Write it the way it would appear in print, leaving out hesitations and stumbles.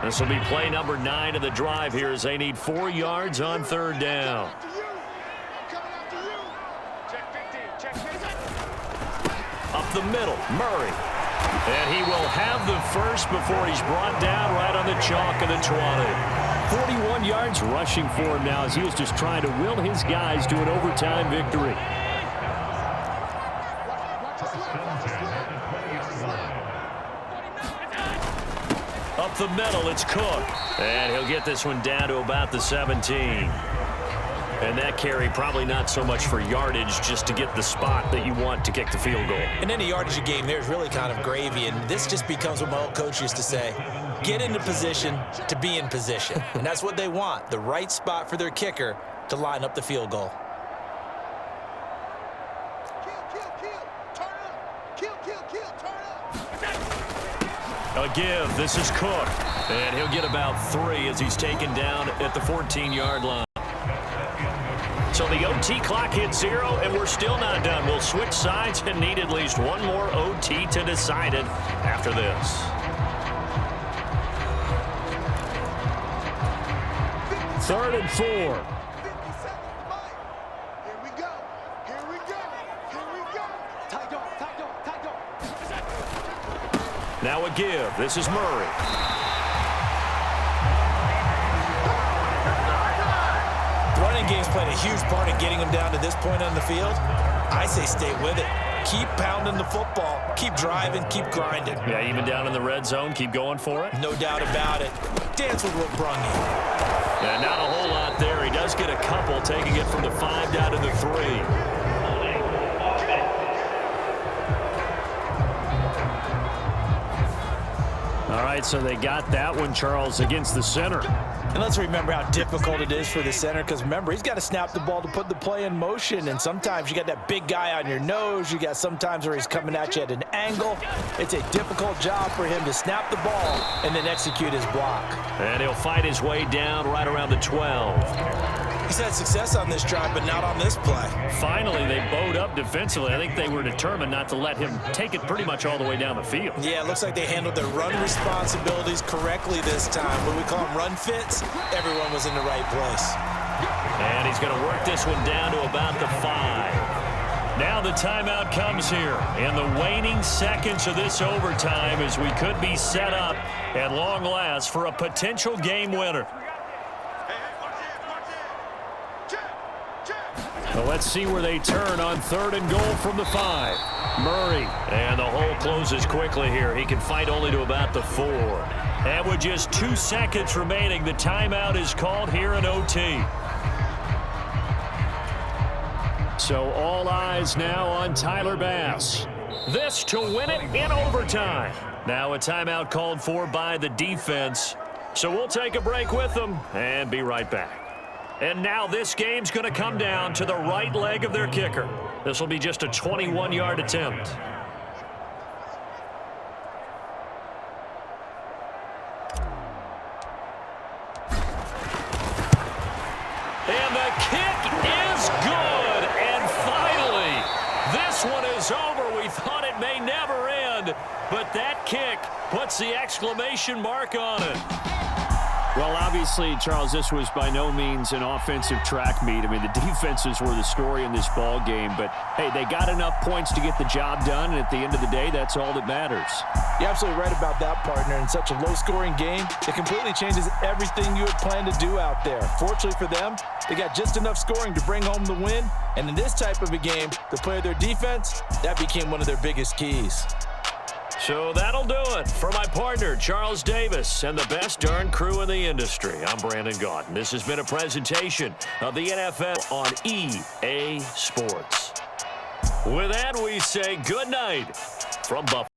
This will be play number 9 of the drive here as they need 4 yards on 3rd down. Up the middle, Murray. And he will have the first before he's brought down right on the chalk of the 20. 41 yards rushing for him now as he was just trying to will his guys to an overtime victory. Up the middle, it's Cook. And he'll get this one down to about the 17. And that carry probably not so much for yardage, just to get the spot that you want to kick the field goal. In any yardage game, there's really kind of gravy, and this just becomes what my old coach used to say, get into position to be in position. And that's what they want, the right spot for their kicker to line up the field goal. A give, this is Cook. And he'll get about 3 as he's taken down at the 14-yard line. So the OT clock hits 0, and we're still not done. We'll switch sides and need at least one more OT to decide it after this. Third and 4. Here we go. Here we go. Here we go. Tight dog, tight dog, tight dog. Now a give. This is Murray. Running game's played a huge part in getting him down to this point on the field. I say stay with it. Keep pounding the football. Keep driving. Keep grinding. Yeah, even down in the red zone, keep going for it. No doubt about it. Dance with what brung you. Yeah, not a whole lot there. He does get a couple, taking it from the 5 down to the 3. All right, so they got that one, Charles, against the center. And let's remember how difficult it is for the center, because remember, he's got to snap the ball to put the play in motion, and sometimes you got that big guy on your nose. You got sometimes where he's coming at you at an angle. It's a difficult job for him to snap the ball and then execute his block. And he'll fight his way down right around the 12. He's had success on this drive, but not on this play. Finally, they bowed up defensively. I think they were determined not to let him take it pretty much all the way down the field. Yeah, it looks like they handled their run responsibilities correctly this time. When we call them run fits, everyone was in the right place. And he's going to work this one down to about the 5. Now the timeout comes here in the waning seconds of this overtime as we could be set up at long last for a potential game winner. So let's see where they turn on 3rd and goal from the 5. Murray, and the hole closes quickly here. He can fight only to about the 4. And with just 2 seconds remaining, the timeout is called here in OT. So all eyes now on Tyler Bass. This to win it in overtime. Now a timeout called for by the defense. So we'll take a break with them and be right back. And now this game's going to come down to the right leg of their kicker. This will be just a 21-yard attempt. And the kick is good. And finally, this one is over. We thought it may never end, but that kick puts the exclamation mark on it. Well, obviously, Charles, this was by no means an offensive track meet. I mean, the defenses were the story in this ball game. But, hey, they got enough points to get the job done, and at the end of the day, that's all that matters. You're absolutely right about that, partner. In such a low-scoring game, it completely changes everything you had planned to do out there. Fortunately for them, they got just enough scoring to bring home the win. And in this type of a game, to play their defense, that became one of their biggest keys. So that'll do it for my partner, Charles Davis, and the best darn crew in the industry. I'm Brandon Gaudin. This has been a presentation of the NFL on EA Sports. With that, we say good night from Buffalo.